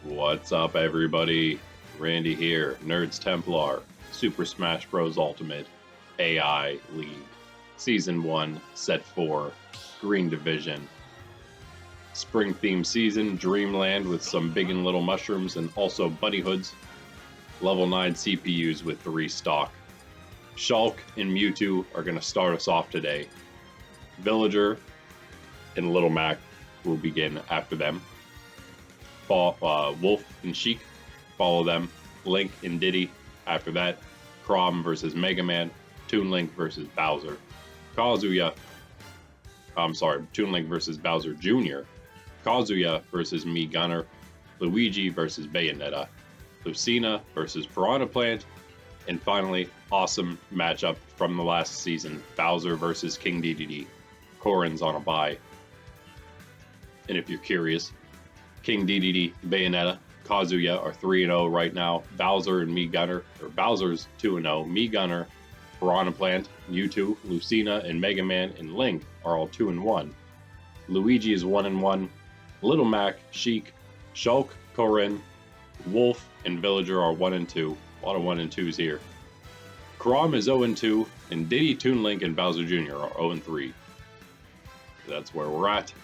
What's up, everybody? Randy here, Nerds Templar, Super Smash Bros. Ultimate AI League, Season 1, Set 4, Green Division. Spring theme season, Dreamland with some big and little mushrooms and also buddy hoods. Level 9 CPUs with 3 stock. Shulk and Mewtwo are going to start us off today. Villager and Little Mac will begin after them. Wolf and Sheik follow them. Link and Diddy after that. Chrom versus Mega Man. Toon Link versus Bowser. Toon Link versus Bowser Jr. Kazuya versus Me Gunner. Luigi versus Bayonetta. Lucina versus Piranha Plant. And finally, awesome matchup from the last season, Bowser versus King Dedede. Corrin's on a bye. And if you're curious, King Dedede, Bayonetta, Kazuya are 3-0 right now. Bowser and Me Gunner, or Bowser's 2-0. Me Gunner, Piranha Plant, Mewtwo, Lucina, and Mega Man and Link are all 2-1. Luigi is 1-1. Little Mac, Sheik, Shulk, Corrin, Wolf, and Villager are 1-2. A lot of 1-2s here. Chrom is 0-2, and Diddy, Toon Link, and Bowser Jr. are 0-3. That's where we're at.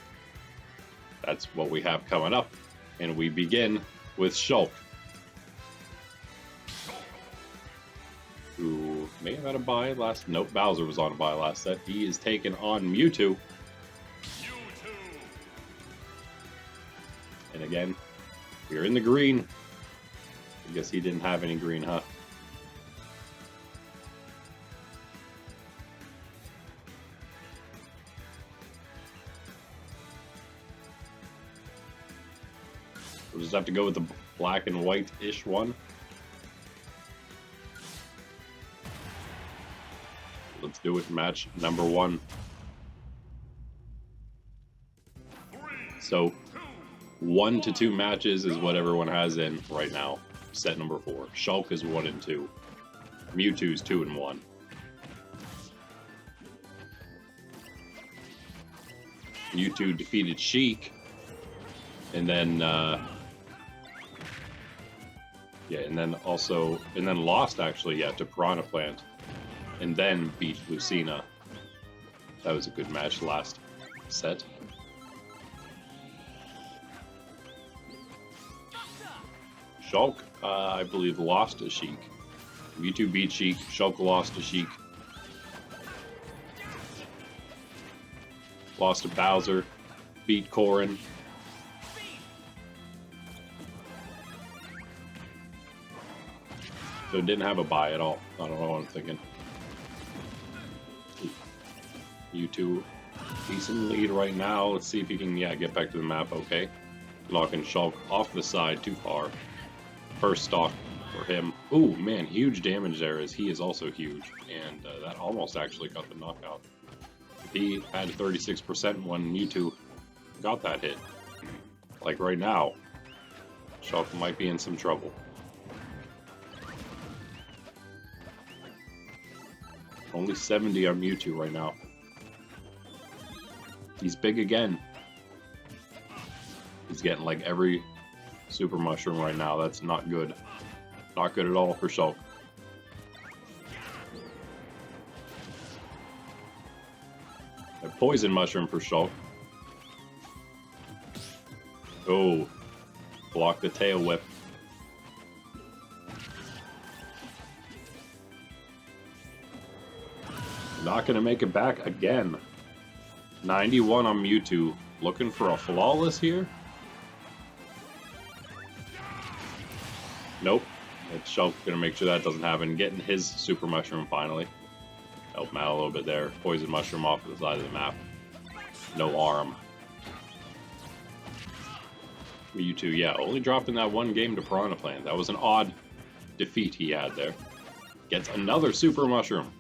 That's what we have coming up. And we begin with Shulk, who may have had a bye last... Nope, Bowser was on a bye last set. He is taking on Mewtwo. And again, we're in the green. I guess he didn't have any green, huh? We'll just have to go with the black and white-ish one. Let's do it. Match number 1. So 1 to 2 matches is what everyone has in right now. Set number 4. Shulk is 1-2. Mewtwo's 2-1. Mewtwo defeated Sheik, and then and then lost actually, to Piranha Plant, and then beat Lucina. That was a good match last set. Shulk, I believe, lost to Sheik. Mewtwo beat Sheik. Shulk lost to Sheik. Lost to Bowser. Beat Corrin. So it didn't have a bye at all. I don't know what I'm thinking. Mewtwo, decent lead right now. Let's see if he can, get back to the map okay. Locking Shulk off the side too far. First stock for him. Ooh, man, huge damage there as he is also huge. And that almost actually got the knockout. He had 36% when Mewtwo got that hit. Like right now, Shulk might be in some trouble. Only 70 on Mewtwo right now. He's big again. He's getting like every super mushroom right now. That's not good. Not good at all for Shulk. A poison mushroom for Shulk. Oh, block the tail whip. Not going to make it back again. 91 on Mewtwo. Looking for a flawless here? Nope. It's Shulk going to make sure that doesn't happen. Getting his super mushroom finally. Help him out a little bit there. Poison mushroom off to the side of the map. No arm. Mewtwo, only dropped in that one game to Piranha Plant. That was an odd defeat he had there. Gets another super mushroom.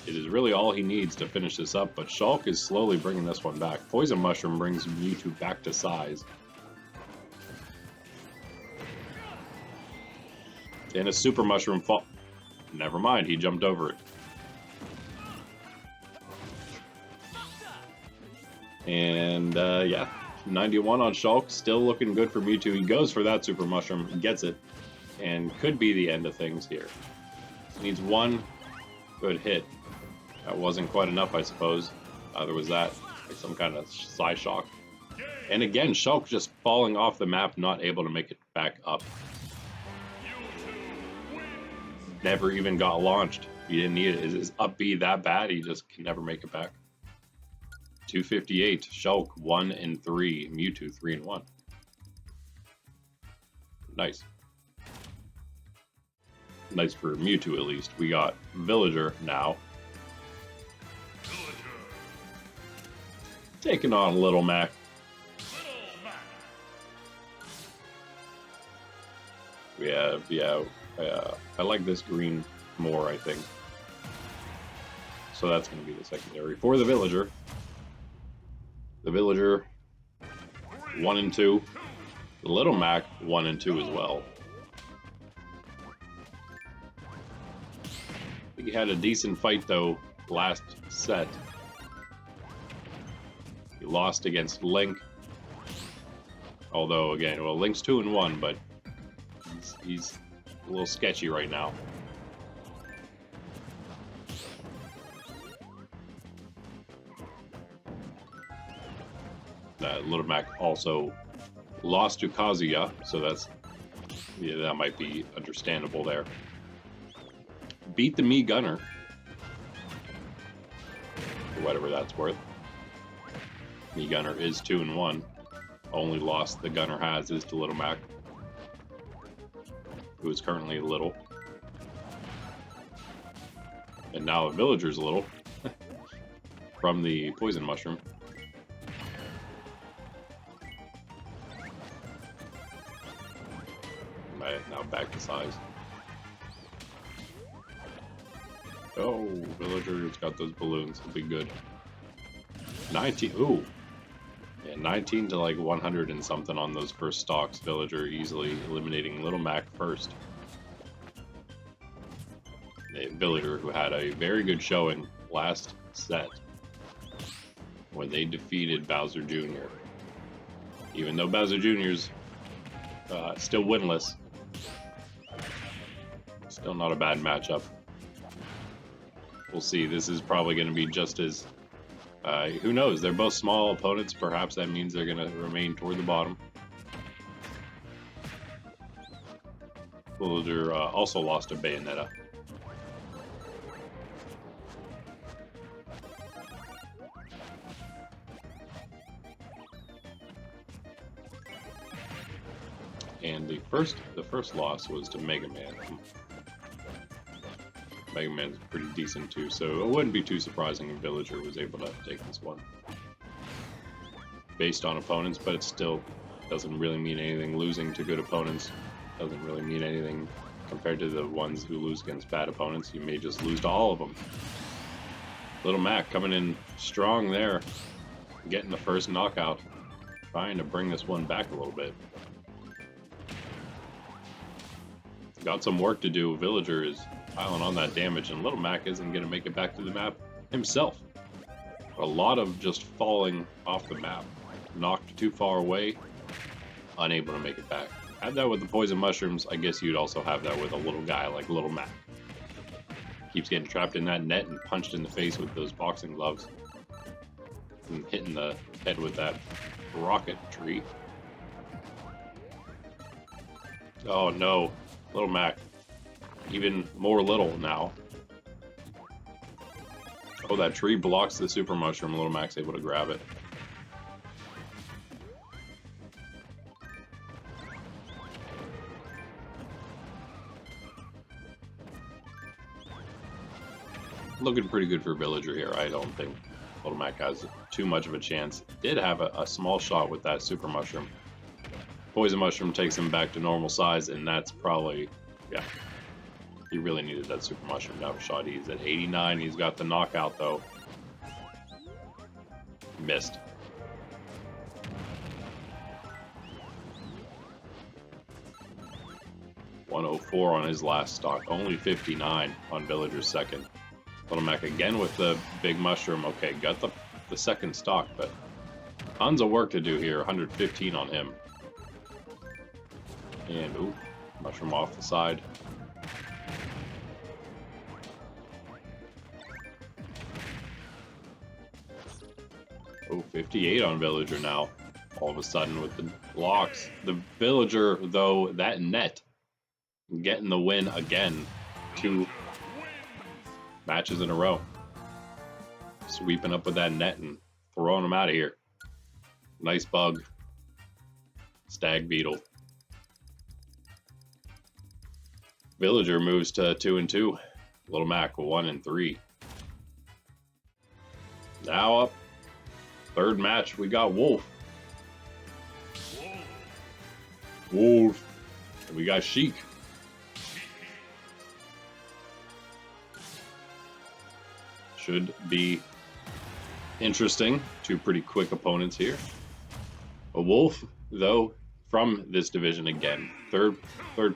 It is really all he needs to finish this up, but Shulk is slowly bringing this one back. Poison Mushroom brings Mewtwo back to size. And a Super Mushroom fall. Never mind, he jumped over it. And yeah, 91 on Shulk, still looking good for Mewtwo. He goes for that Super Mushroom, gets it, and could be the end of things here. Needs one good hit. That wasn't quite enough, I suppose. There was that, like some kind of side shock. And again, Shulk just falling off the map, not able to make it back up. Never even got launched. He didn't need it. Is his up B that bad? He just can never make it back. 258. Shulk 1 and 3. Mewtwo 3 and 1. Nice. Nice for Mewtwo at least. We got Villager now. Taking on Little Mac. I like this green more, I think. So that's going to be the secondary for the Villager. The Villager 1 and 2. The Little Mac 1 and 2 as well. I think he had a decent fight though last set. He lost against Link. Although again, well, Link's 2 and 1, but he's a little sketchy right now. Little Mac also lost to Kazuya, so that might be understandable there. Beat the Mii Gunner, for whatever that's worth. Mii Gunner is 2 and 1. Only loss the Gunner has is to Little Mac, who is currently little. And now a Villager's little from the Poison Mushroom. Now back to size. Oh, Villager's got those balloons. It'll be good. 19. Ooh. Yeah, 19 to like 100 and something on those first stocks. Villager easily eliminating Little Mac first. A Villager who had a very good showing last set when they defeated Bowser Jr. Even though Bowser Jr.'s still winless. Still not a bad matchup. We'll see. This is probably going to be just as... who knows? They're both small opponents. Perhaps that means they're going to remain toward the bottom. Villager also lost to Bayonetta. And the first loss was to Mega Man. Mega Man's pretty decent too, so it wouldn't be too surprising if Villager was able to take this one. Based on opponents, but it still doesn't really mean anything. Losing to good opponents doesn't really mean anything compared to the ones who lose against bad opponents. You may just lose to all of them. Little Mac coming in strong there, getting the first knockout, trying to bring this one back a little bit. Got some work to do. Villager is piling on that damage, and Little Mac isn't going to make it back to the map himself. A lot of just falling off the map. Knocked too far away, unable to make it back. Had that with the Poison Mushrooms, I guess you'd also have that with a little guy like Little Mac. Keeps getting trapped in that net and punched in the face with those boxing gloves. And hitting the head with that rocket tree. Oh no. Little Mac, even more little now. Oh, that tree blocks the Super Mushroom. Little Mac's able to grab it. Looking pretty good for Villager here. I don't think Little Mac has too much of a chance. Did have a small shot with that Super Mushroom. Poison Mushroom takes him back to normal size, and that's probably, yeah. He really needed that Super Mushroom to have a shot. He's at 89. He's got the knockout, though. Missed. $104 on his last stock. Only 59 on Villager's second. Little Mac again with the big mushroom. Okay, got the second stock, but Tons of work to do here. 115 on him. And, ooh, mushroom off the side. Oh, 58 on Villager now. All of a sudden with the blocks. The Villager, though, that net, getting the win again. 2 matches in a row. Sweeping up with that net and throwing them out of here. Nice bug. Stag Beetle. Villager moves to 2 and 2. Little Mac 1 and 3. Now up. Third match, we got Wolf. Wolf. And we got Sheik. Should be interesting. 2 pretty quick opponents here. A Wolf, though, from this division again. Third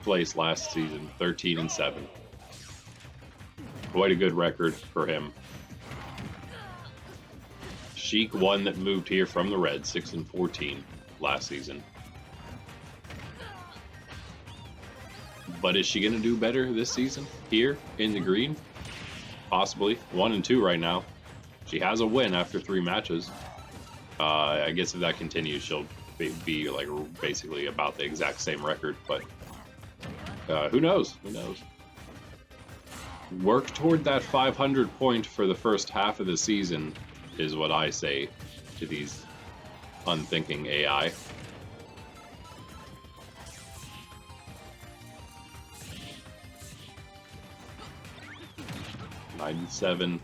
place last season, 13 and 7. Quite a good record for him. Sheik, one that moved here from the red, 6 and 14 last season. But is she going to do better this season here in the green? Possibly. 1 and 2 right now. She has a win after 3 matches. I guess if that continues, she'll be like basically about the exact same record. But who knows? Who knows? Work toward that 500 point for the first half of the season is what I say to these unthinking AI. $97,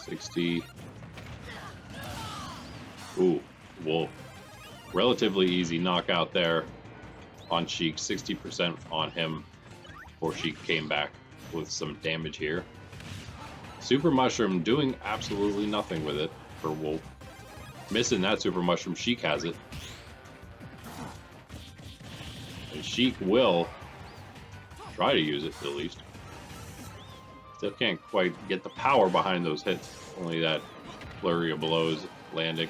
60. Ooh, Wolf. Relatively easy knockout there on Sheik. 60% on him before Sheik came back with some damage here. Super Mushroom doing absolutely nothing with it for Wolf. Missing that Super Mushroom. Sheik has it. And Sheik will try to use it at least. Still can't quite get the power behind those hits. Only that flurry of blows landing.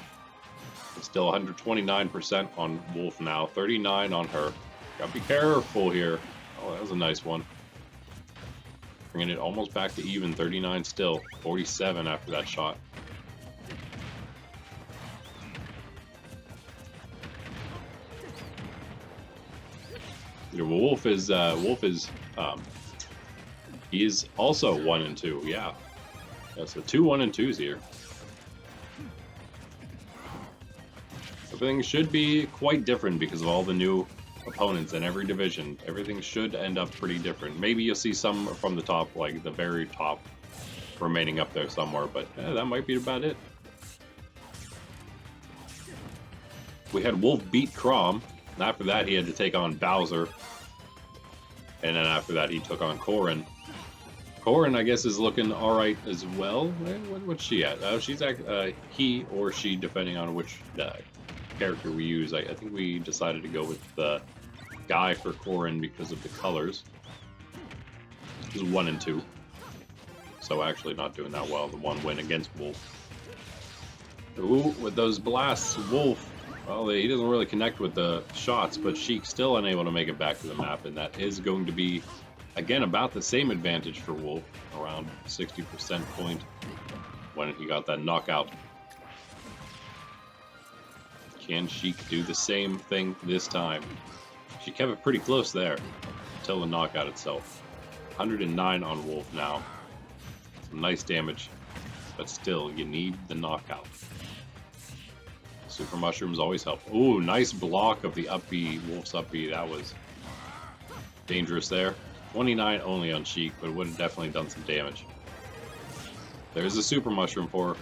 It's still 129% on Wolf now. 39 on her. Gotta be careful here. Oh, that was a nice one. Bringing it almost back to even. 39 still. 47 after that shot. Wolf is he is also 1 and 2. Yeah, so 2 1 and 2s here. Everything should be quite different because of all the new opponents in every division. Everything should end up pretty different. Maybe you'll see some from the top, like the very top, remaining up there somewhere, but that might be about it. We had Wolf beat Chrom, and after that he had to take on Bowser, and then after that he took on Corrin. Corrin, I guess, is looking all right as well. What's she at? She's at he or she, depending on which character we use. I think we decided to go with the guy for Corrin because of the colors. He's 1 and 2, so actually not doing that well. The 1 win against Wolf. Ooh, with those blasts, Wolf. Well, he doesn't really connect with the shots, but Sheik's still unable to make it back to the map, and that is going to be, again, about the same advantage for Wolf, around 60% point when he got that knockout. Can Sheik do the same thing this time? She kept it pretty close there until the knockout itself. 109 on Wolf now. Some nice damage, but still, you need the knockout. Super Mushrooms always help. Ooh, nice block of the up B, Wolf's up B. That was dangerous there. 29 only on Sheik, but would have definitely done some damage. There's a Super Mushroom for her.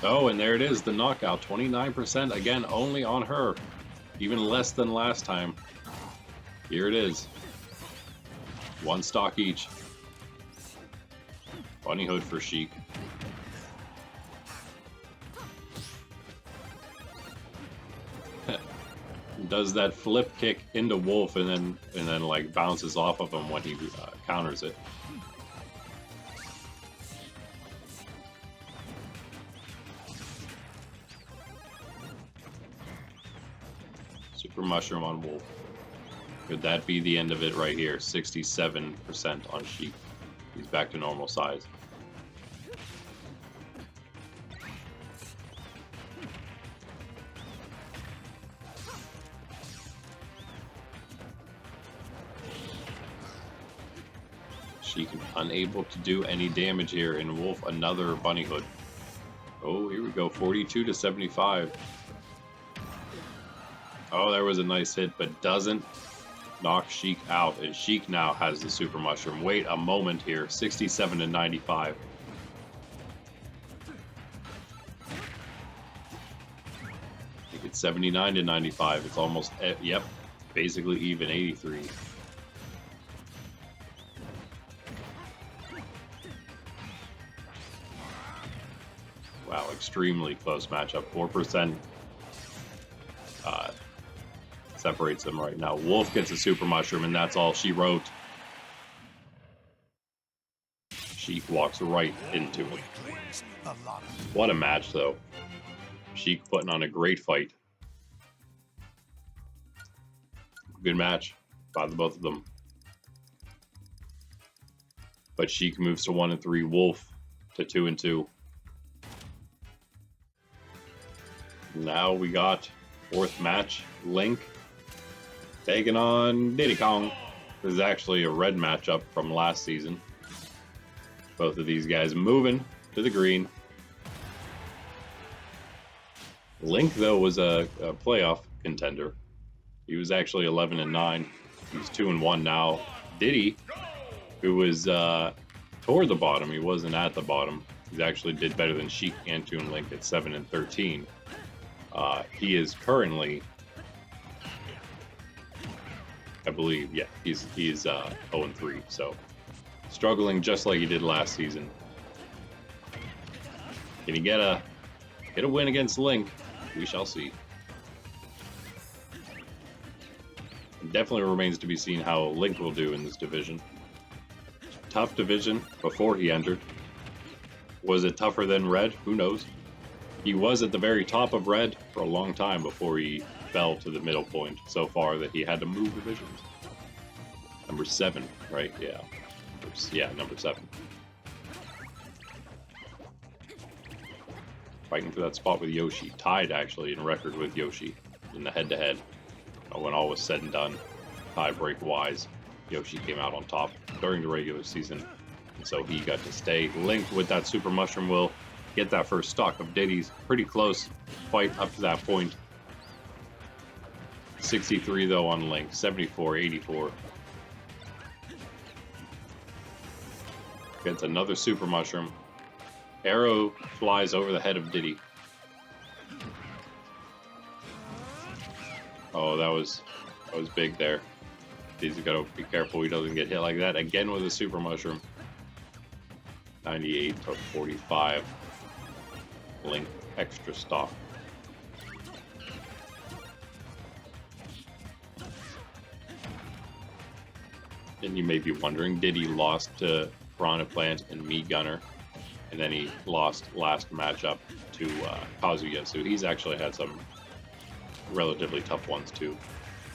Oh, and there it is, the knockout. 29%, again, only on her. Even less than last time. Here it is. 1 stock each. Bunny Hood for Sheik. Does that flip kick into Wolf and then like bounces off of him when he counters it. Super Mushroom on Wolf. Could that be the end of it right here? 67% on Sheik. He's back to normal size. Sheik unable to do any damage here, and Wolf another bunny hood. Oh, here we go, 42 to 75. Oh, there was a nice hit, but doesn't knock Sheik out, and Sheik now has the Super Mushroom. Wait a moment here, 67 to 95. I think it's 79 to 95. It's almost, yep, basically even, 83. Wow, extremely close matchup. 4% separates them right now. Wolf gets a Super Mushroom, and that's all she wrote. Sheik walks right into it. What a match, though. Sheik putting on a great fight. Good match by the both of them. But Sheik moves to 1-3. Wolf to 2-2. Now we got fourth match. Link taking on Diddy Kong. This is actually a red matchup from last season. Both of these guys moving to the green. Link, though, was a playoff contender. He was actually 11-9. He's 2-1 now. Diddy, who was toward the bottom, he wasn't at the bottom. He actually did better than Sheik and Toon Link at 7-13. He is currently, I believe, yeah, he's 0-3, so struggling just like he did last season. Can he get a win against Link? We shall see. It definitely remains to be seen how Link will do in this division. Tough division before he entered. Was it tougher than Red? Who knows? He was at the very top of Red for a long time before he fell to the middle point so far that he had to move divisions. Number 7, right? Yeah. Yeah, number 7. Fighting for that spot with Yoshi. Tied, actually, in record with Yoshi in the head-to-head. When all was said and done, tie-break-wise, Yoshi came out on top during the regular season. And so he got to stay. Link with that Super Mushroom will get that first stock of Diddy's. Pretty close fight up to that point. 63 though on Link, 74, 84. Gets another Super Mushroom. Arrow flies over the head of Diddy. Oh, that was big there. He's got to be careful he doesn't get hit like that. Again with a Super Mushroom. 98 to 45. Link extra stock. And you may be wondering, Diddy lost to Piranha Plant and Me Gunner, and then he lost last matchup to Kazuya. So he's actually had some relatively tough ones too.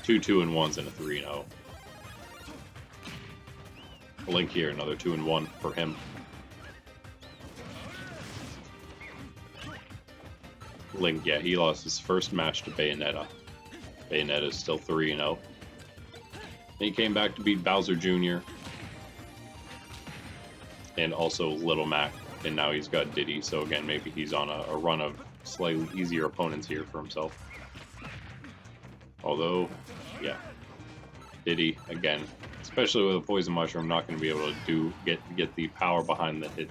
2 2-1s and a 3-0. Link here, another 2-1 for him. Link, yeah, he lost his first match to Bayonetta. Bayonetta is still 3-0. He came back to beat Bowser Jr. and also Little Mac, and now he's got Diddy. So again, maybe he's on a run of slightly easier opponents here for himself. Although, yeah, Diddy again, especially with a Poison Mushroom, not going to be able to get the power behind the hit,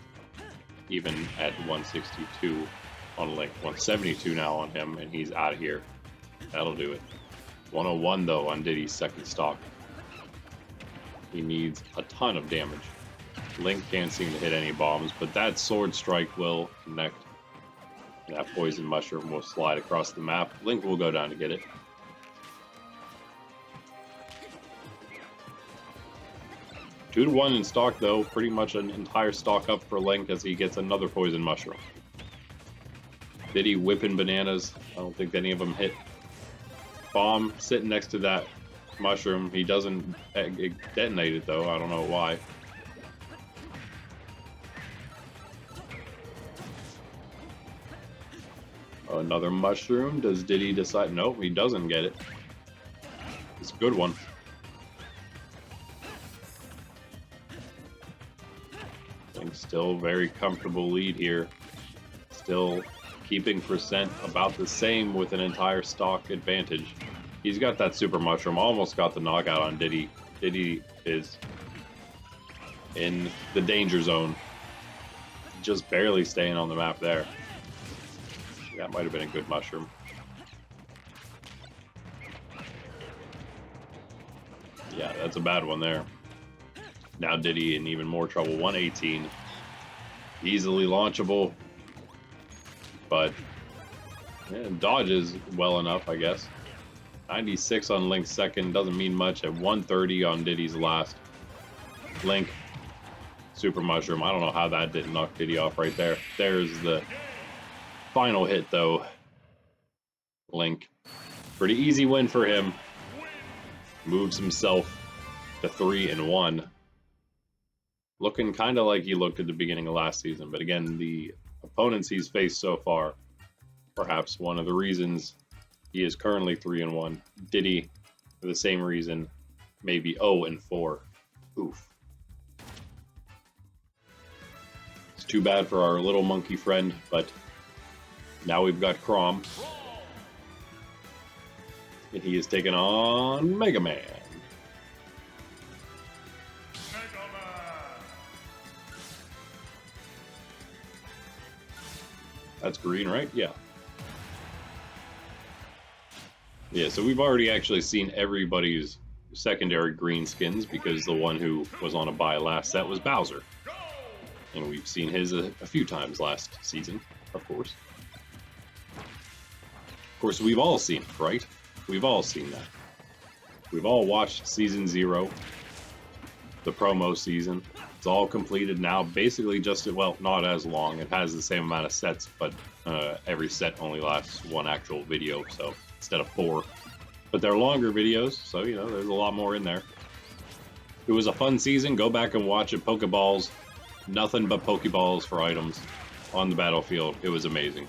even at 162 on Link. 172 now on him, and he's out of here. That'll do it. 101 though on Diddy's second stock. He needs a ton of damage. Link can't seem to hit any bombs, but that Sword Strike will connect. That Poison Mushroom will slide across the map. Link will go down to get it. Two to 1 in stock though, pretty much an entire stock up for Link as he gets another Poison Mushroom. Diddy whipping bananas. I don't think any of them hit. Bomb sitting next to that mushroom. He doesn't detonate it though. I don't know why. Another mushroom. Does Diddy decide? Nope, he doesn't get it. It's a good one. I think still very comfortable lead here. Still keeping percent about the same with an entire stock advantage. He's got that super mushroom. Almost got the knockout on Diddy. Diddy is in the danger zone. Just barely staying on the map there. That might have been a good mushroom. Yeah, that's a bad one there. Now Diddy in even more trouble. 118. Easily launchable. But yeah, dodges well enough, I guess. 96 on Link's second. Doesn't mean much at 130 on Diddy's last. Link. Super mushroom. I don't know how that didn't knock Diddy off right there. There's the final hit, though. Link. Pretty easy win for him. Moves himself to 3-1. Looking kind of like he looked at the beginning of last season. But again, the opponents he's faced so far, perhaps one of the reasons he is currently 3-1. Diddy, for the same reason, maybe 0-4. Oof. It's too bad for our little monkey friend, but now we've got Chrom. And he is taking on Mega Man. That's green, right? Yeah. Yeah, so we've already actually seen everybody's secondary green skins because the one who was on a buy last set was Bowser. And we've seen his a few times last season, of course. Of course, we've all seen it, right? We've all seen that. We've all watched Season 0, the promo season. It's all completed now, basically just, well, not as long. It has the same amount of sets, but every set only lasts one actual video, so instead of 4. But they're longer videos, so, you know, there's a lot more in there. It was a fun season. Go back and watch it. Pokeballs. Nothing but Pokeballs for items on the battlefield. It was amazing.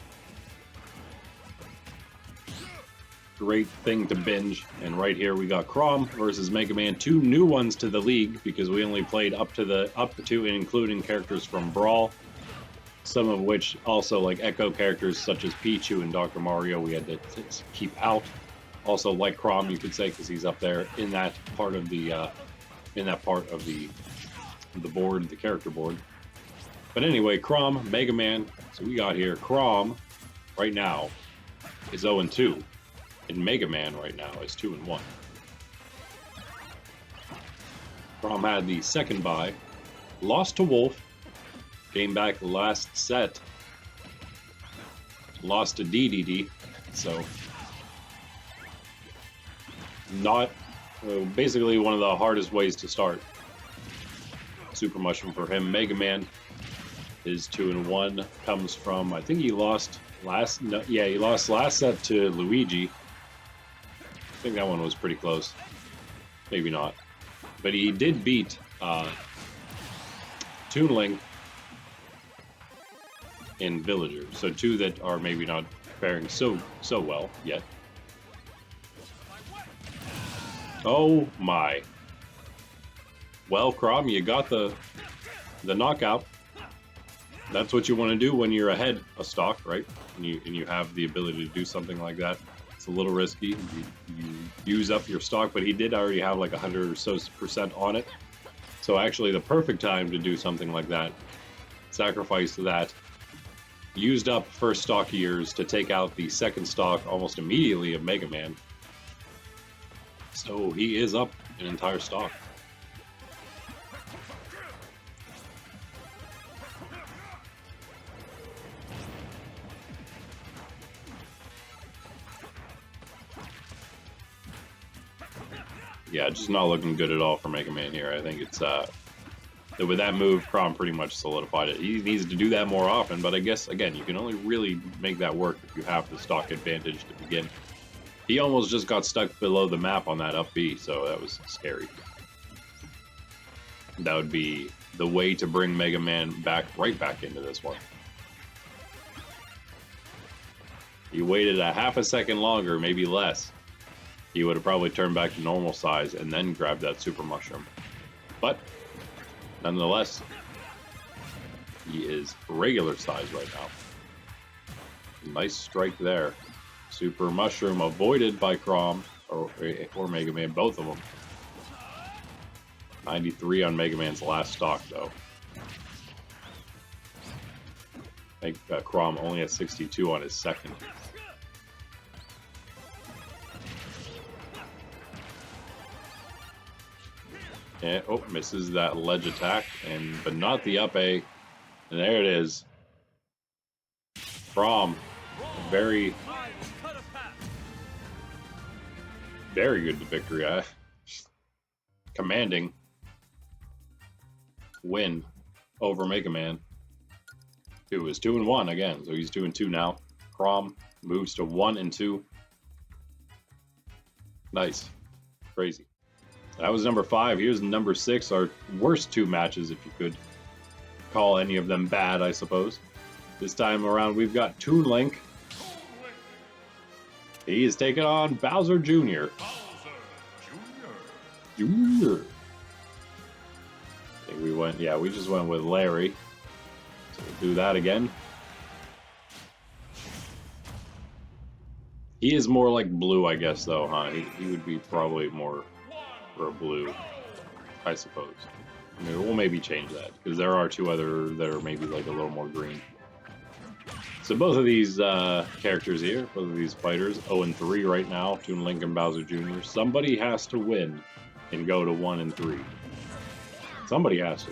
Great thing to binge. And right here we got Chrom versus Mega Man. 2 new ones to the league because we only played up to and including characters from Brawl. Some of which also like Echo characters such as Pichu and Dr. Mario we had to keep out. Also like Chrom, you could say, because he's up there in that part of the board, the character board. But anyway, Chrom, Mega Man. So we got here Chrom right now is 0-2. And Mega Man right now is 2-1. Chrom had the second bye, lost to Wolf, came back last set, lost to Dedede, so not basically one of the hardest ways to start. Super mushroom for him. Mega Man is 2-1. Comes from, I think he lost last. No, yeah, he lost last set to Luigi. I think that one was pretty close. Maybe not. But he did beat Toonling in Villager. So 2 that are maybe not faring so well yet. Oh my. Well, Chrom, you got the knockout. That's what you want to do when you're ahead a stock, right? And you have the ability to do something like that. It's a little risky. You use up your stock, but he did already have like 100% or so on it. So actually the perfect time to do something like that. Sacrifice that. Used up first stock years to take out the second stock almost immediately of Mega Man. So he is up an entire stock. Yeah, just not looking good at all for Mega Man here. I think it's with that move, Chrom pretty much solidified it. He needs to do that more often, but I guess, again, you can only really make that work if you have the stock advantage to begin. He almost just got stuck below the map on that up B, so that was scary. That would be the way to bring Mega Man right back into this one. He waited a half a second longer, maybe less. He would have probably turned back to normal size and then grabbed that Super Mushroom. But, nonetheless, he is regular size right now. Nice strike there. Super Mushroom avoided by Chrom or Mega Man, both of them. 93 on Mega Man's last stock, though. I think Chrom only has 62 on his second. And, oh, misses that ledge attack, but not the up A. And there it is. Chrom, very good victory. Commanding win over Mega Man, who is 2-1 again. So he's 2-2 now. Chrom moves to 1-2. Nice. Crazy. That was number 5. Here's number 6. Our worst 2 matches, if you could call any of them bad, I suppose. This time around, we've got Toon Link. He is taking on Bowser Jr. Jr. I think we just went with Larry. So we'll do that again. He is more like blue, I guess, though, huh? He would be probably more for a blue, I suppose. I mean, we'll maybe change that, because there are 2 other that are maybe like a little more green. So both of these characters here, both of these fighters, 0-3 right now, Toon Link and Bowser Jr. Somebody has to win and go to 1-3. Somebody has to.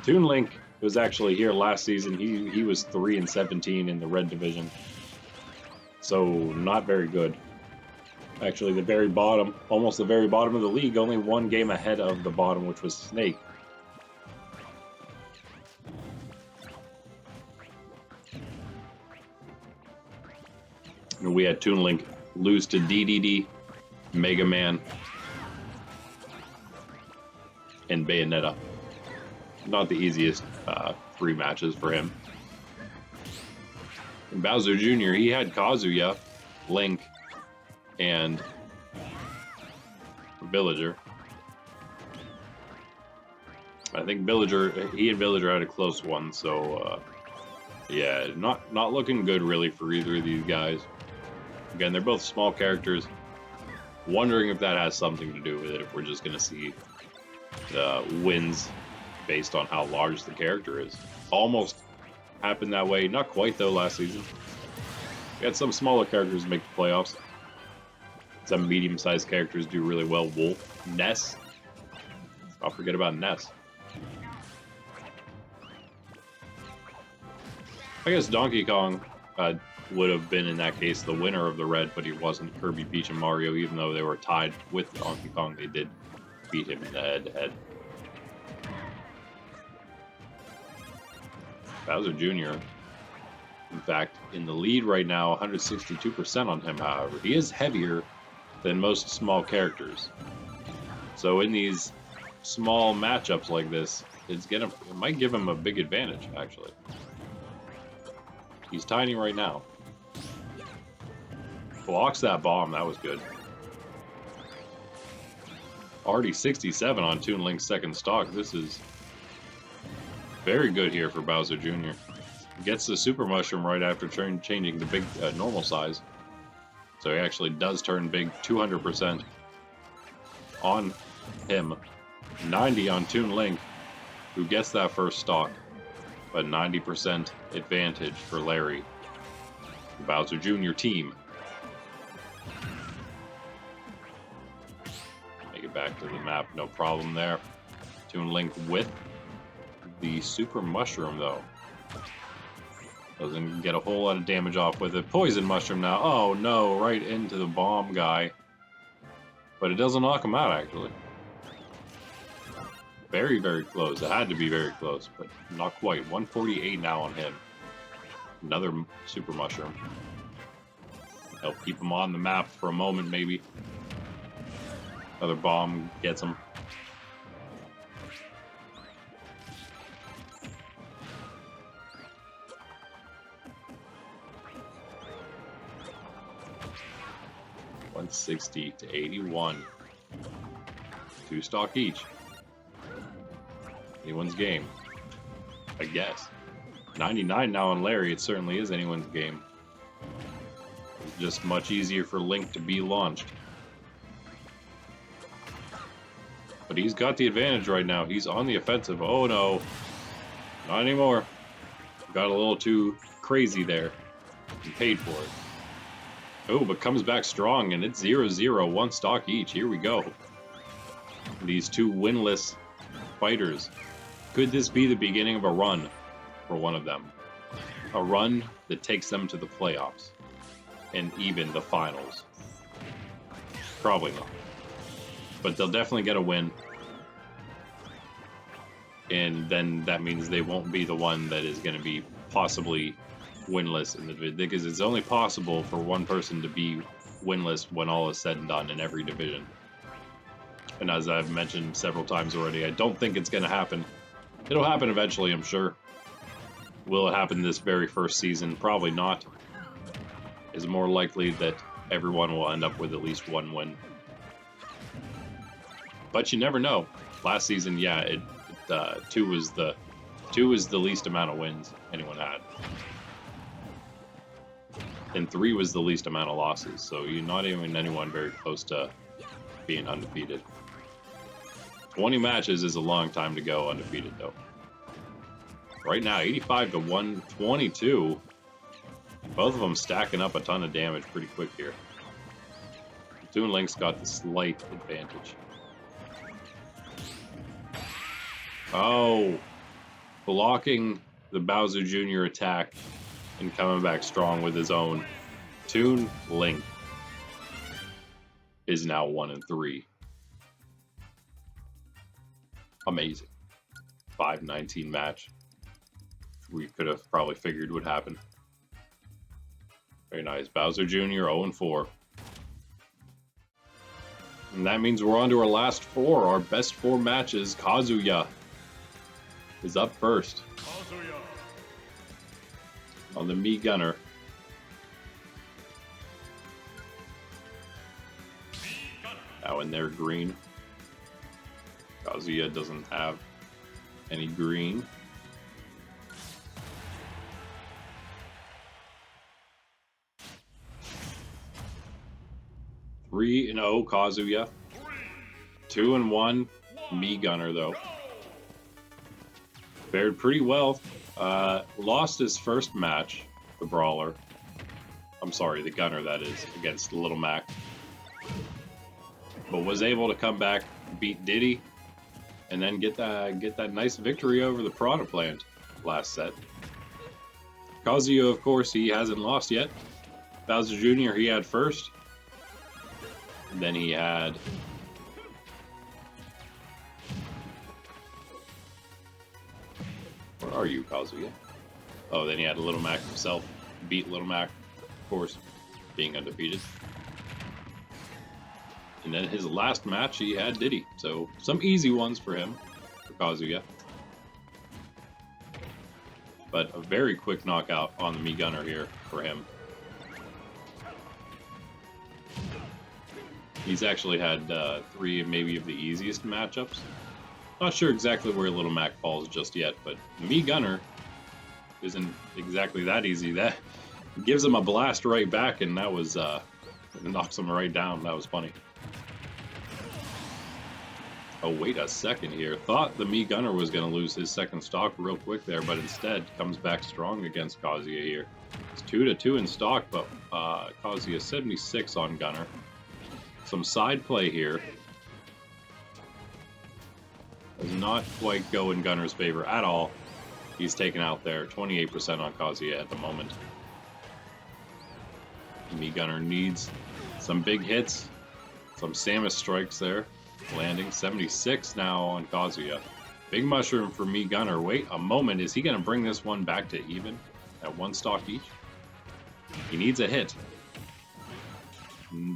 Toon Link was actually here last season. He was 3-17 in the red division. So not very good. Actually, the very bottom, almost the very bottom of the league, only 1 game ahead of the bottom, which was Snake. And we had Toon Link lose to Dedede, Mega Man, and Bayonetta. Not the easiest 3 matches for him. And Bowser Jr., he had Kazuya, Link, and Villager. I think he and Villager had a close one, so yeah, not looking good really for either of these guys. Again, they're both small characters. Wondering if that has something to do with it, if we're just going to see wins based on how large the character is. Almost happened that way. Not quite, though, last season. We had some smaller characters make the playoffs. Some medium-sized characters do really well. Wolf, Ness. I'll forget about Ness. I guess Donkey Kong would have been, in that case, the winner of the red, but he wasn't. Kirby, Peach, and Mario, even though they were tied with Donkey Kong, they did beat him in the head-to-head. Bowser Jr., in fact, in the lead right now, 162% on him, however. He is heavier than most small characters. So in these small matchups like this, it might give him a big advantage, actually. He's tiny right now. Blocks that bomb, that was good. Already 67 on Toon Link's second stock. This is very good here for Bowser Jr. Gets the Super Mushroom right after changing the big normal size. So he actually does turn big 200% on him. 90 on Toon Link, who gets that first stock. But 90% advantage for Larry. Bowser Jr. team. Make it back to the map, no problem there. Toon Link with the Super Mushroom, though. Doesn't get a whole lot of damage off with it. Poison Mushroom now. Oh no, right into the bomb guy. But it doesn't knock him out, actually. Very, very close. It had to be very close, but not quite. 148 now on him. Another Super Mushroom. Help keep him on the map for a moment, maybe. Another bomb gets him. $160 to 81. 2 stock each. Anyone's game, I guess. 99 now on Larry, it certainly is anyone's game. It's just much easier for Link to be launched. But he's got the advantage right now. He's on the offensive. Oh no, not anymore. Got a little too crazy there. He paid for it. Oh, but comes back strong, and it's 0-0, 1 stock each. Here we go. These 2 winless fighters. Could this be the beginning of a run for one of them? A run that takes them to the playoffs and even the finals? Probably not. But they'll definitely get a win. And then that means they won't be the one that is going to be possibly winless in the division, because it's only possible for one person to be winless when all is said and done in every division. And as I've mentioned several times already, I don't think it's going to happen. It'll happen eventually, I'm sure. Will it happen this very first season? Probably not. It's more likely that everyone will end up with at least 1 win. But you never know. Last season, yeah, 2 was the least amount of wins anyone had. And 3 was the least amount of losses, so you're not even anyone very close to being undefeated. 20 matches is a long time to go undefeated, though. Right now, 85 to 122. Both of them stacking up a ton of damage pretty quick here. Toon Link's got the slight advantage. Oh, blocking the Bowser Jr. attack and coming back strong with his own. Toon Link is now 1-3. Amazing. 5-19 match. We could have probably figured would happen. Very nice. Bowser Jr. 0-4. And that means we're on to our last 4. Our best 4 matches. Kazuya is up first. Kazuya. On the Mii Gunner. Now in their green. Kazuya doesn't have any green. Three and 0 Kazuya. 2-1 Mii Gunner though. Fared pretty well. Lost his first match, the Brawler. I'm sorry, the Gunner that is, against Little Mac. But was able to come back, beat Diddy, and then get that nice victory over the Piranha Plant last set. Kazuya, of course, he hasn't lost yet. Bowser Jr. he had first. Then he had where are you, Kazuya? Oh, then he had Little Mac himself. Beat Little Mac, of course, being undefeated. And then his last match, he had Diddy. So, some easy ones for him, for Kazuya. But a very quick knockout on the Mii Gunner here for him. He's actually had 3 maybe of the easiest matchups. Not sure exactly where Little Mac falls just yet, but Mii Gunner isn't exactly that easy. That gives him a blast right back, and that was knocks him right down. That was funny. Oh, wait a second here. Thought the Mii Gunner was going to lose his second stock real quick there, but instead comes back strong against Kazuya here. It's 2-2 in stock, but Kazuya 76 on Gunner. Some side play here. Does not quite go in Gunner's favor at all. He's taken out there. 28% on Kazuya at the moment. Mii Gunner needs some big hits. Some Samus strikes there. Landing 76 now on Kazuya. Big mushroom for Mii Gunner. Wait a moment. Is he going to bring this one back to even at 1 stock each? He needs a hit.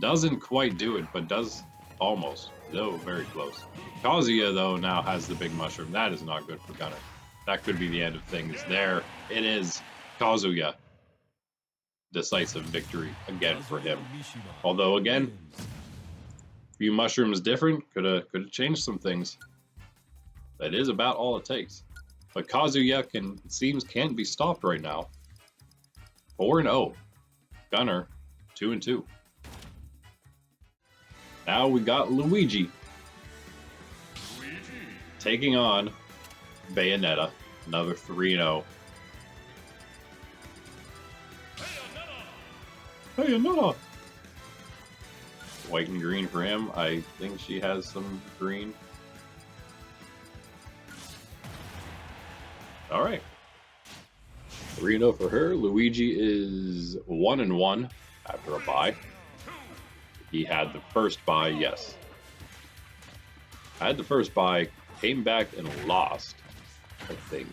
Doesn't quite do it, but does almost. Though very close. Kazuya, though, now has the big mushroom. That is not good for Gunner. That could be the end of things. There it is. Kazuya. Decisive victory again for him. Although, again, few mushrooms different. Could have changed some things. That is about all it takes. But Kazuya it seems can't be stopped right now. 4-0. Gunner 2-2. Now we got Luigi taking on Bayonetta, another 3-0. Bayonetta! White and green for him. I think she has some green. Alright. 3-0 for her. Luigi is 1-1 after a bye. He had the first bye, yes. Had the first bye, came back and lost, I think.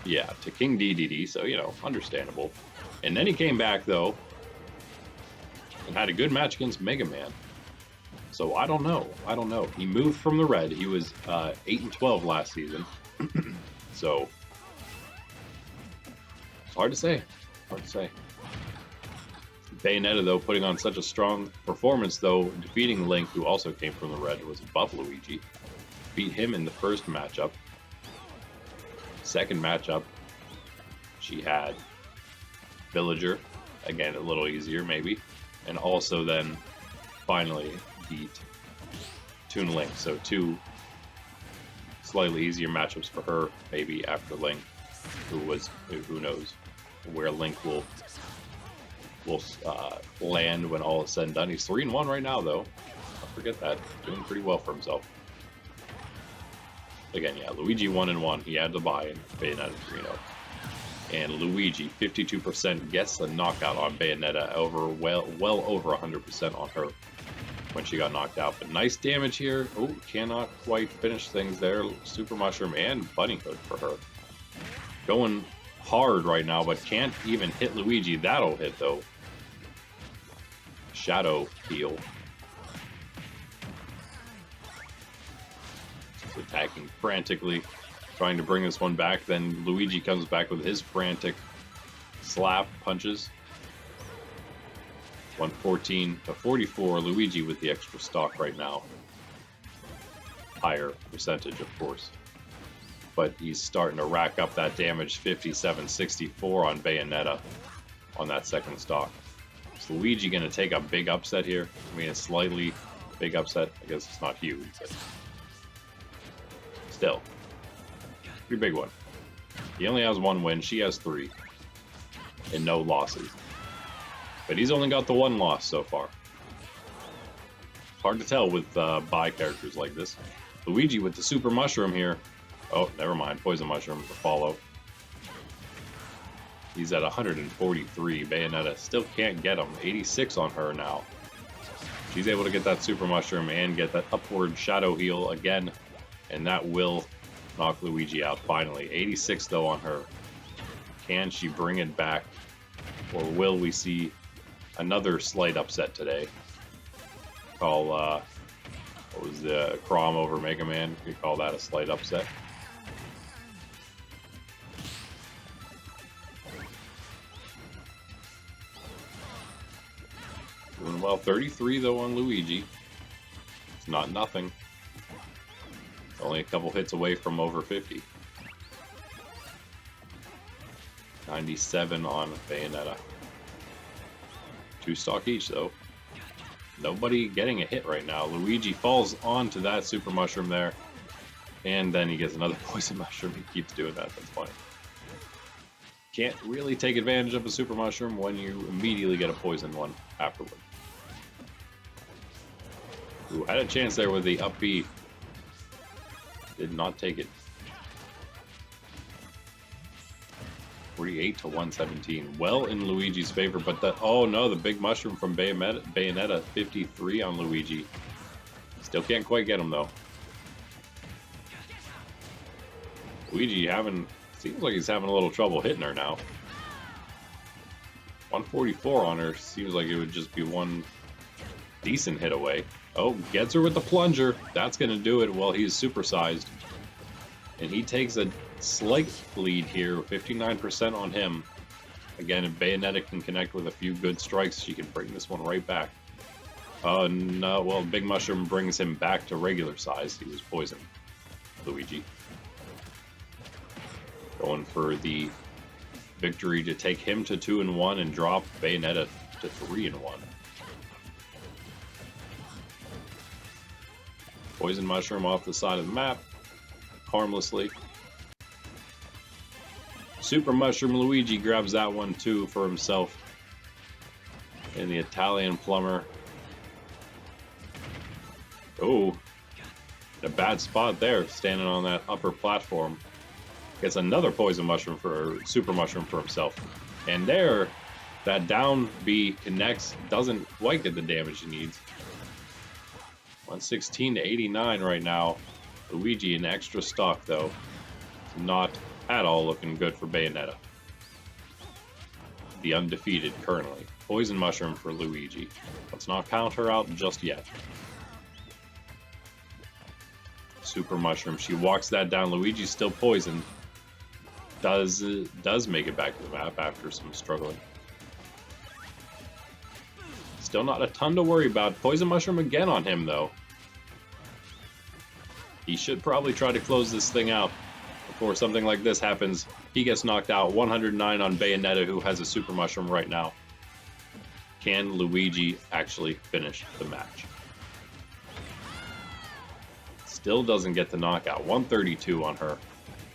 Yeah, to King Dedede, so, you know, understandable. And then he came back, though, and had a good match against Mega Man. So I don't know. He moved from the red. He was 8-12 last season. So it's hard to say. Bayonetta, though, putting on such a strong performance, though, defeating Link, who also came from the red, was above Luigi. Beat him in the first matchup. Second matchup, she had Villager, again a little easier maybe, and also then finally beat Toon Link. So two slightly easier matchups for her, maybe after Link, who knows where Link will land when all is said and done. He's 3-1 right now, though. Don't forget that. Doing pretty well for himself. Again, yeah, Luigi 1-1. He had to buy in Bayonetta 3-0. And Luigi, 52% gets a knockout on Bayonetta, well over 100% on her when she got knocked out. But nice damage here. Oh, cannot quite finish things there. Super Mushroom and Bunny Hood for her. Going hard right now, but can't even hit Luigi. That'll hit, though. Shadow heal. Just attacking frantically, trying to bring this one back. Then Luigi comes back with his frantic slap punches. 114-44. Luigi with the extra stock right now. Higher percentage, of course. But he's starting to rack up that damage. 57-64 on Bayonetta on that second stock. Is Luigi going to take a big upset here? I mean, a slightly big upset. I guess it's not huge, but still. Pretty big one. He only has one win. She has 3. And no losses. But he's only got the 1 loss so far. Hard to tell with bye characters like this. Luigi with the Super Mushroom here. Oh, never mind. Poison Mushroom to follow. He's at 143. Bayonetta still can't get him. 86 on her now. She's able to get that Super Mushroom and get that upward Shadow Heal again. And that will knock Luigi out finally. 86 though on her. Can she bring it back? Or will we see another slight upset today? Call, what was the Chrom over Mega Man? We call that a slight upset. Doing well. 33 though on Luigi. It's not nothing. Only a couple hits away from over 50. 97 on Bayonetta. 2 stock each though. Nobody getting a hit right now. Luigi falls onto that Super Mushroom there. And then he gets another Poison Mushroom. He keeps doing that. That's funny. Can't really take advantage of a Super Mushroom when you immediately get a poison one afterward. Ooh, had a chance there with the up B. Did not take it. 48-117. Well in Luigi's favor, but the oh no, the big mushroom from Bayonetta 53 on Luigi. Still can't quite get him though. Luigi seems like he's having a little trouble hitting her now. 144 on her. Seems like it would just be one decent hit away. Oh, gets her with the plunger. That's going to do it while he's supersized. And he takes a slight lead here, 59% on him. Again, if Bayonetta can connect with a few good strikes, she can bring this one right back. Oh, no. Well, Big Mushroom brings him back to regular size. He was poisoned. Luigi. Going for the victory to take him to 2-1 and drop Bayonetta to 3-1. Poison Mushroom off the side of the map, harmlessly. Super Mushroom Luigi grabs that one too for himself. And the Italian Plumber. Oh, in a bad spot there, standing on that upper platform. Gets another Poison Mushroom for Super Mushroom for himself. And there, that down B connects, doesn't quite get the damage he needs. 116 to 89 right now. Luigi in extra stock though. Not at all looking good for Bayonetta. The undefeated currently. Poison Mushroom for Luigi. Let's not count her out just yet. Super Mushroom. She walks that down. Luigi's still poisoned. Does make it back to the map after some struggling. Still not a ton to worry about. Poison Mushroom again on him, though. He should probably try to close this thing out before something like this happens. He gets knocked out. 109 on Bayonetta, who has a Super Mushroom right now. Can Luigi actually finish the match? Still doesn't get the knockout. 132 on her.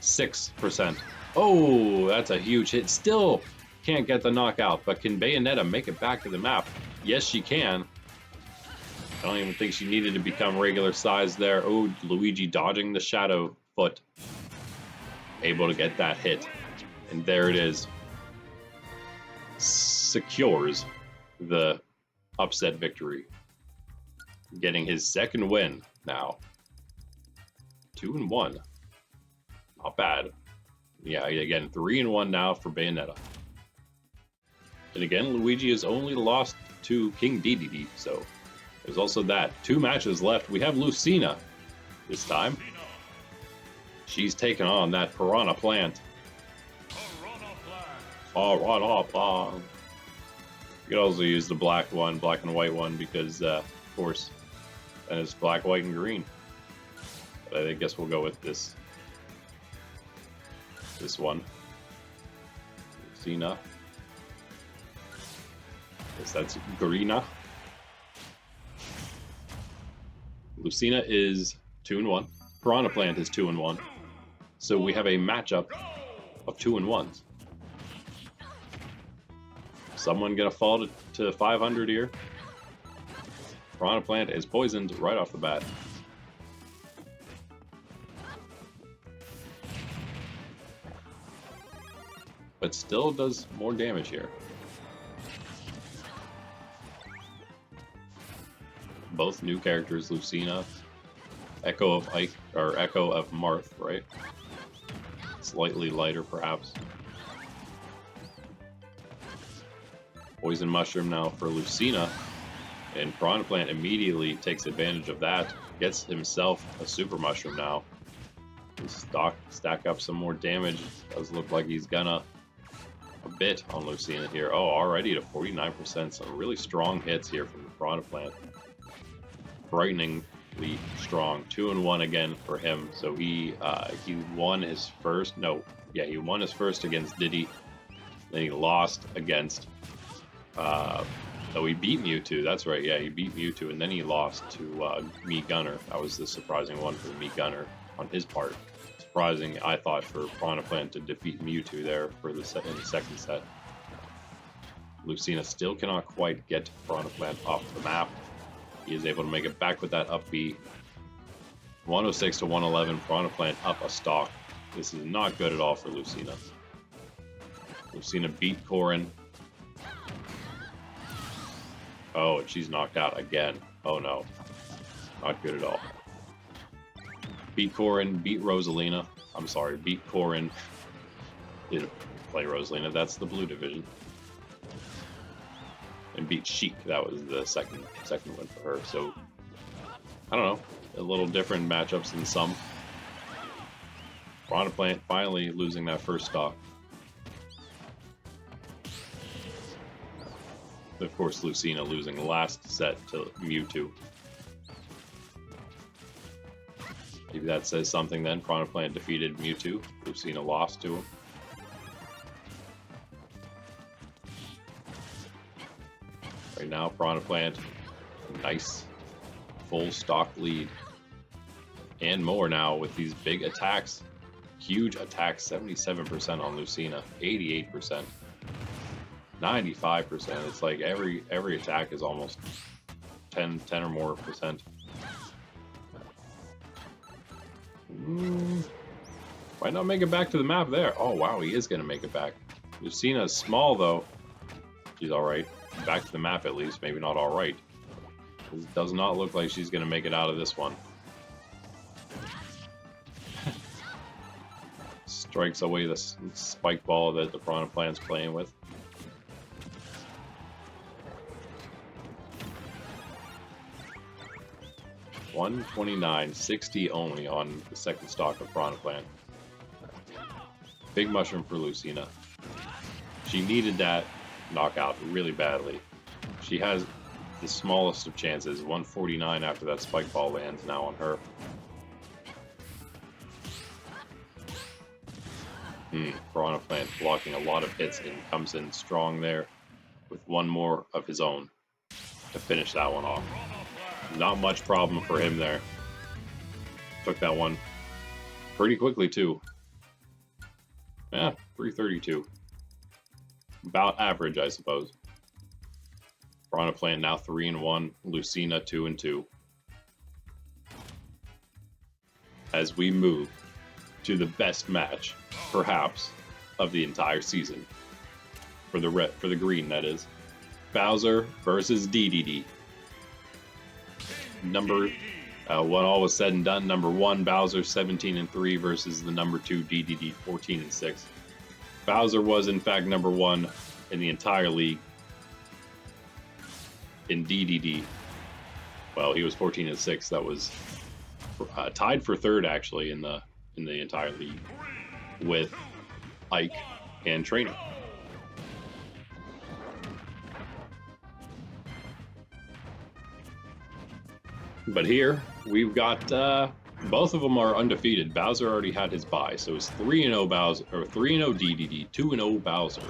6%. Oh, that's a huge hit. Still can't get the knockout, but can Bayonetta make it back to the map? Yes, she can. I don't even think she needed to become regular size there. Oh, Luigi dodging the Shadow Foot. Able to get that hit. And there it is. Secures the upset victory. Getting his second win now. 2-1. Not bad. Yeah, again, 3-1 now for Bayonetta. And again, Luigi has only lost to King Dedede, so there's also that. 2 matches left. We have Lucina this time. She's taking on that Piranha Plant. Piranha Plant. You could also use the black and white one, because, of course, then it's black, white, and green. But I guess we'll go with this one. Lucina. Guess that's Greena. Lucina is 2-1. Piranha Plant is 2-1. So we have a matchup of 2-1s. Someone gonna fall to 500 here. Piranha Plant is poisoned right off the bat. But still does more damage here. Both new characters, Lucina, Echo of Ike, or Echo of Marth, right? Slightly lighter, perhaps. Poison Mushroom now for Lucina, and Piranha Plant immediately takes advantage of that. Gets himself a Super Mushroom now. Stack up some more damage. Does look like he's gonna a bit on Lucina here. Oh, already to 49%. Some really strong hits here from the Piranha Plant. Frighteningly strong. 2-1 again for him. So he won his first. No, yeah, he won his first against Diddy. Then he lost against. Oh, he beat Mewtwo. That's right. Yeah, he beat Mewtwo, and then he lost to Me Gunner. That was the surprising one for the Me Gunner on his part. Surprising, I thought, for Piranha Plant to defeat Mewtwo there for in the second set. Lucina still cannot quite get Piranha Plant off the map. He is able to make it back with that up B. 106 to 111. Piranha Plant up a stock. This is not good at all for Lucina. Lucina beat Corrin. Oh, and she's knocked out again. Oh no. Not good at all. Beat Corrin, beat Rosalina. I'm sorry, beat Corrin. Didn't play Rosalina, that's the blue division. and beat Sheik. That was the second win for her. So I don't know, a little different matchups than some. Piranha Plant finally losing that first stock. Of course, Lucina losing the last set to Mewtwo. Maybe that says something then. Piranha Plant defeated Mewtwo. Lucina lost to him. Right now, Piranha Plant, nice full stock lead. And more now with these big attacks. Huge attacks, 77% on Lucina, 88%. 95%. It's like every attack is almost 10 or more percent. Might not make it back to the map there. Oh wow, he is gonna make it back. Lucina is small though. She's alright. Back to the map at least, maybe not alright. It does not look like she's gonna make it out of this one. Strikes away the spike ball that the Piranha Plant's playing with. $129, 60 only on the second stock of Piranha Plant. Big mushroom for Lucina. She needed that knockout really badly. She has the smallest of chances. 149 after that spike ball lands now on her. Piranha Plant blocking a lot of hits and comes in strong there with one more of his own to finish that one off. Not much problem for him there. Took that one pretty quickly too. Yeah, 332. About average, I suppose. Piranha Plant now 3-1. Lucina 2-2. As we move to the best match, perhaps, of the entire season. For the green, that is. Bowser versus Dedede. When all was said and done, number 1 Bowser 17-3 versus the number 2 Dedede 14-6. Bowser was in fact number 1 in the entire league. In Dedede, well, he was 14-6. That was tied for 3rd actually in the entire league with Ike and Trainer. But here we've got both of them are undefeated. Bowser already had his bye, so it's 3-0 Bowser or 3-0 Dedede, 2-0 Bowser.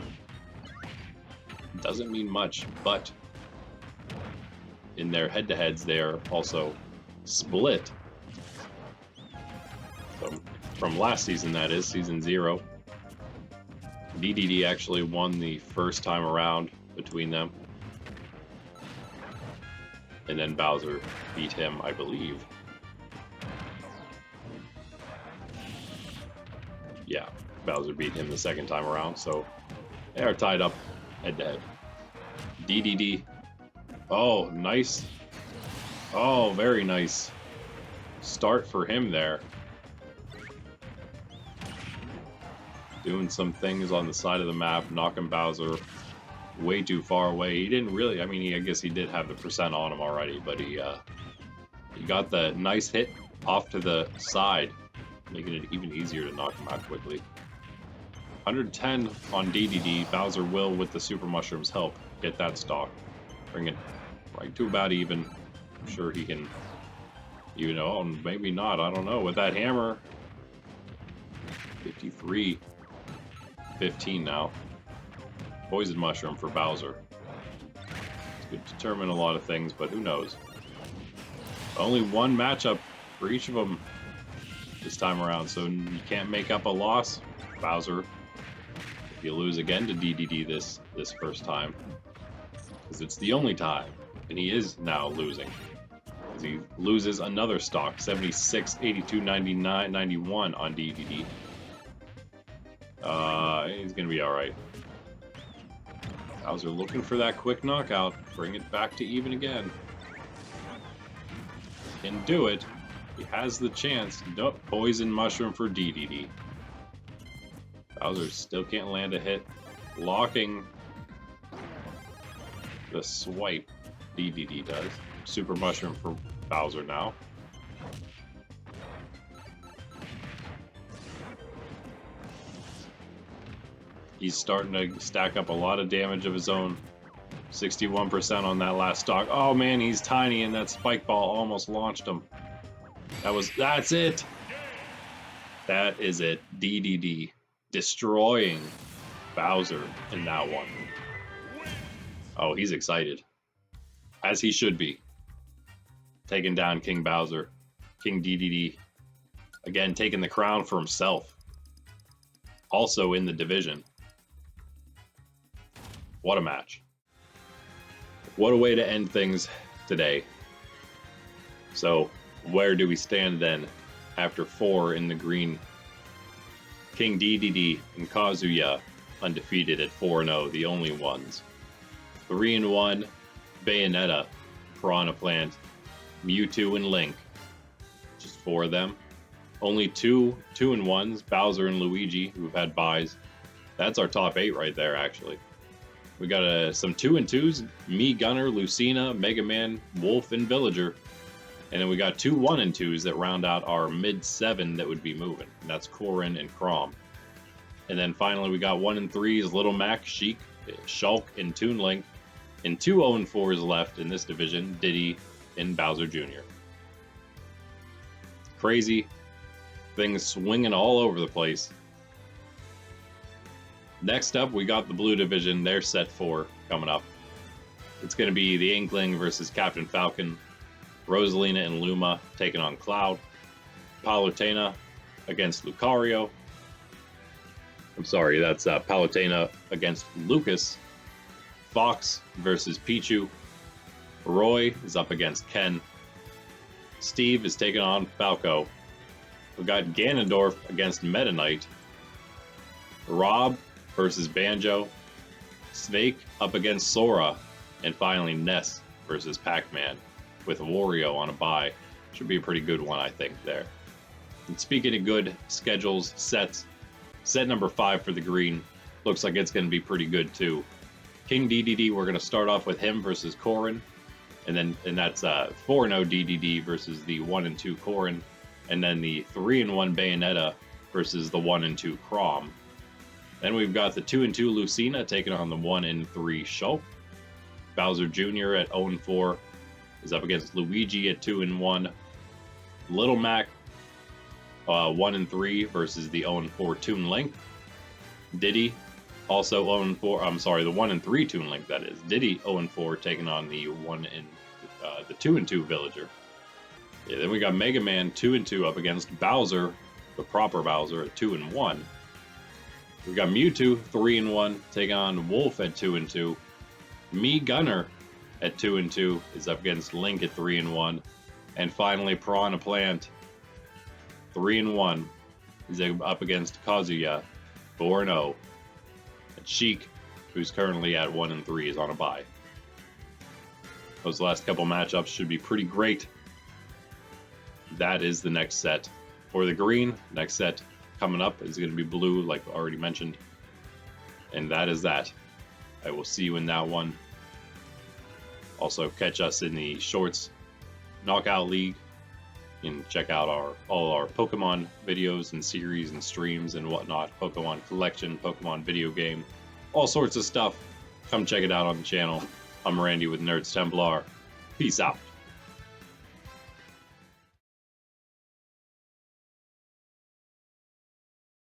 Doesn't mean much, but in their head-to-heads, they are also split. So from last season, that is season 0. Dedede actually won the first time around between them. And then Bowser beat him, I believe. Yeah, Bowser beat him the second time around, so they are tied up head-to-head. Dedede. Oh, nice. Oh, very nice start for him there. Doing some things on the side of the map, knocking Bowser way too far away. He didn't really, I mean, I guess he did have the percent on him already, but he got the nice hit off to the side, making it even easier to knock him out quickly. 110 on Dedede. Bowser will, with the Super Mushroom's help, get that stock. Bring it right to about even. I'm sure he can, even though, maybe not, I don't know. With that hammer, 53, 15 now. Poison Mushroom for Bowser. This could determine a lot of things, but who knows. Only one matchup for each of them this time around, so you can't make up a loss, Bowser, if you lose again to Dedede this first time. Because it's the only time, and he is now losing. Because he loses another stock, 76, 82, 99, 91 on Dedede. He's going to be alright. Bowser looking for that quick knockout. Bring it back to even again. Can do it. He has the chance. Nope. Poison Mushroom for Dedede. Bowser still can't land a hit. Blocking. the swipe Dedede does. Super Mushroom for Bowser now. He's starting to stack up a lot of damage of his own. 61% on that last stock. Oh man, he's tiny, and that spike ball almost launched him. That's it. That is it. Dedede destroying Bowser in that one. Oh, he's excited. As he should be. Taking down King Bowser. King Dedede. Again, taking the crown for himself. Also in the division. What a match. What a way to end things today. So, where do we stand then after 4 in the green? King Dedede and Kazuya undefeated at 4-0, the only ones. 3-1, Bayonetta, Piranha Plant, Mewtwo and Link. Just 4 of them. Only 2-1s, Bowser and Luigi, who've had byes. That's our top 8 right there, actually. We got some 2-2s, me, Gunner, Lucina, Mega Man, Wolf, and Villager. And then we got 2 1-2s that round out our mid-7 that would be moving. And that's Corrin and Chrom. And then finally we got 1-3s, Little Mac, Sheik, Shulk, and Toon Link. And 2 0-4s left in this division, Diddy and Bowser Jr. Crazy. Things swinging all over the place. Next up, we got the blue division. They're set 4 coming up. It's going to be the Inkling versus Captain Falcon. Rosalina and Luma taking on Cloud. Palutena against Lucario. I'm sorry, that's Palutena against Lucas. Fox versus Pichu. Roy is up against Ken. Steve is taking on Falco. We've got Ganondorf against Meta Knight. Rob versus Banjo. Snake up against Sora. And finally Ness versus Pacman with Wario on a bye. Should be a pretty good one, I think, there. And speaking of good schedules, sets, set number 5 for the green looks like it's going to be pretty good too. King Dedede, we're going to start off with him versus Corrin. And that's 4-0 Dedede versus the 1-2 Corrin. And then the 3-1 Bayonetta versus the 1-2 Chrom. Then we've got the 2-2 Lucina taking on the 1-3 Shulk. Bowser Jr. at 0-4 is up against Luigi at 2-1. Little Mac 1-3 versus the 0-4 Toon Link. Diddy also 0-4. I'm sorry, the 1-3 Toon Link, that is. Diddy 0-4 taking on the 2-2 Villager. Yeah, then we got Mega Man 2-2 up against Bowser, the proper Bowser, at 2-1. We got Mewtwo 3-1 taking on Wolf at 2-2. Me, Gunner at 2-2 is up against Link at 3-1. And finally, Piranha Plant 3-1 is up against Kazuya 4-0. And Sheik, who's currently at 1-3, is on a bye. Those last couple matchups should be pretty great. That is the next set for the green. Next set coming up is going to be blue, like already mentioned. And that is that. I will see you in that one. Also, catch us in the Shorts Knockout League. You can check out all our Pokemon videos and series and streams and whatnot. Pokemon collection, Pokemon video game, all sorts of stuff. Come check it out on the channel. I'm Randy with Nerds Templar. Peace out.